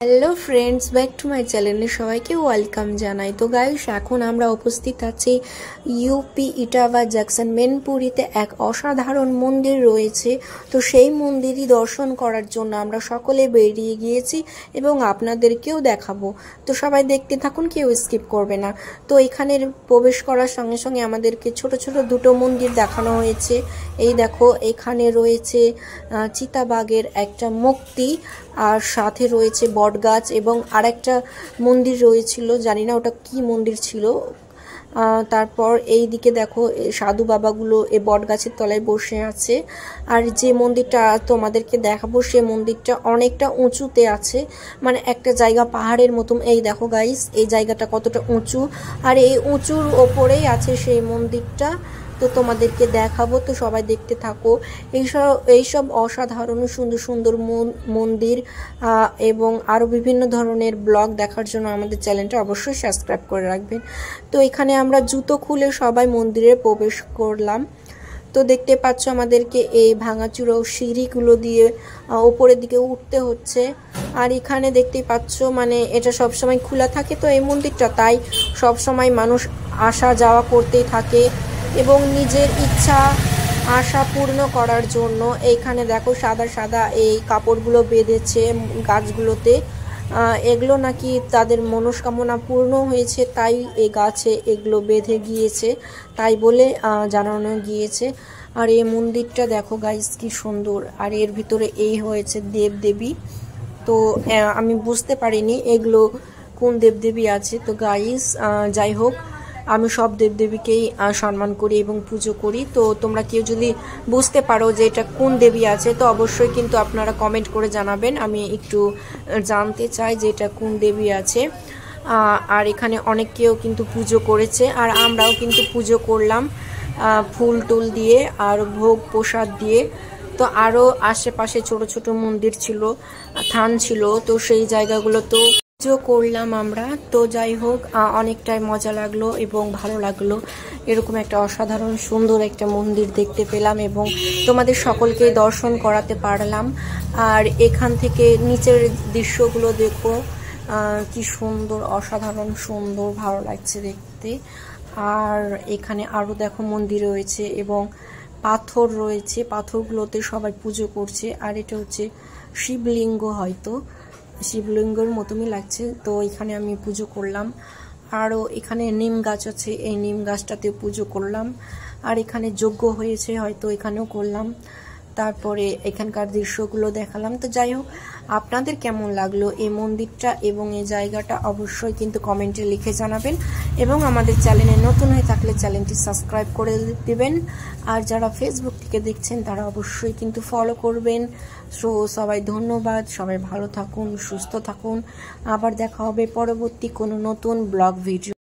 Hello friends, back to my চ্যানেলে সবাইকে welcome জানাই। তো গাইস, এখন আমরা উপস্থিত আছি ইউপি ইটাভা জাংশন মেনপুরিতে। এক অসাধারণ মন্দির রয়েছে, তো সেই মন্দিরই দর্শন করার জন্য আমরা সকলে বেরিয়ে গিয়েছি এবং আপনাদেরকেও দেখাবো। তো সবাই দেখতে থাকুন, কেউ স্কিপ করবে না। তো এখানে প্রবেশ করার সঙ্গে সঙ্গে আমাদেরকে ছোট ছোট দুটো মন্দির দেখানো হয়েছে। এই দেখো, এখানে রয়েছে চিতাবাঘের একটা মূর্তি, আর সাথে রয়েছে বটগাছ এবং আরেকটা মন্দির রয়েছিল, জানি না ওটা কি মন্দির ছিল। তারপর এই দিকে দেখো সাধু বাবাগুলো এই বটগাছের তলায় বসে আছে। আর যে মন্দিরটা তোমাদেরকে দেখাবো সে মন্দিরটা অনেকটা উঁচুতে আছে, মানে একটা জায়গা পাহাড়ের মতন। এই দেখো গাইস, এই জায়গাটা কতটা উঁচু, আর এই উঁচুর ওপরেই আছে সেই মন্দিরটা। তো তোমাদেরকে দেখাবো, তো সবাই দেখতে থাকো। এইসব অসাধারণ সুন্দর সুন্দর মন্দির এবং আরও বিভিন্ন ধরনের ব্লগ দেখার জন্য আমাদের চ্যানেলটা অবশ্যই সাবস্ক্রাইব করে রাখবেন। তো এখানে আমরা জুতো খুলে সবাই মন্দিরে প্রবেশ করলাম। তো দেখতে পাচ্ছ আমাদেরকে এই ভাঙাচুরো সিঁড়িগুলো দিয়ে ওপরের দিকে উঠতে হচ্ছে। আর এখানে দেখতে পাচ্ছ মানে এটা সবসময় খোলা থাকে, তো এই মন্দিরটা তাই সবসময় মানুষ আসা যাওয়া করতেই থাকে এবং নিজের ইচ্ছা আশা পূর্ণ করার জন্য এইখানে দেখো সাদা সাদা এই কাপড়গুলো বেঁধেছে গাছগুলোতে। এগুলো নাকি তাদের মনস্কামনা পূর্ণ হয়েছে, তাই এই গাছে এগুলো বেঁধে গিয়েছে, তাই বলে জানানো গিয়েছে। আর এই মন্দিরটা দেখো গাইস কি সুন্দর, আর এর ভিতরে এই হয়েছে দেবদেবী। তো আমি বুঝতে পারিনি এগুলো কোন দেবদেবী আছে। তো গাইস, যাই হোক, আমি সব দেবদেবীকেই সম্মান করি এবং পুজো করি। তো তোমরা কেউ যদি বুঝতে পারো যে এটা কোন দেবী আছে, তো অবশ্যই কিন্তু আপনারা কমেন্ট করে জানাবেন, আমি একটু জানতে চাই যে এটা কোন দেবী আছে। আর এখানে অনেকেও কিন্তু পুজো করেছে, আর আমরাও কিন্তু পুজো করলাম ফুল টুল দিয়ে আর ভোগ প্রসাদ দিয়ে। তো আরও আশেপাশে ছোট ছোট মন্দির ছিল, থান ছিল, তো সেই জায়গাগুলো তো পুজো করলাম আমরা। তো যাই হোক, অনেকটাই মজা লাগলো এবং ভালো লাগলো, এরকম একটা অসাধারণ সুন্দর একটা মন্দির দেখতে পেলাম এবং তোমাদের সকলকে দর্শন করাতে পারলাম। আর এখান থেকে নিচের দৃশ্যগুলো দেখো কি সুন্দর, অসাধারণ সুন্দর, ভালো লাগছে দেখতে। আর এখানে আরও দেখো মন্দির রয়েছে এবং পাথর রয়েছে, পাথরগুলোতে সবাই পুজো করছে। আর এটা হচ্ছে শিবলিঙ্গ, হয়তো শিবলিঙ্গের মতনই লাগছে। তো এখানে আমি পুজো করলাম। আরও এখানে নিম গাছ আছে, এই নিম গাছটাতে পুজো করলাম। আর এখানে যজ্ঞ হয়েছে, হয়তো এখানেও করলাম। তারপরে এখানকার দৃশ্যগুলো দেখালাম। তো যাই হোক, আপনাদের কেমন লাগলো এই মন্দিরটা এবং এই জায়গাটা অবশ্যই কিন্তু কমেন্টে লিখে জানাবেন এবং আমাদের চ্যানেলে নতুন হয়ে থাকলে চ্যানেলটি সাবস্ক্রাইব করে দিবেন। আর যারা ফেসবুক থেকে দেখছেন তারা অবশ্যই কিন্তু ফলো করবেন। সো সবাই ধন্যবাদ, সবাই ভালো থাকুন, সুস্থ থাকুন। আবার দেখা হবে পরবর্তী কোনো নতুন ব্লগ ভিডিও।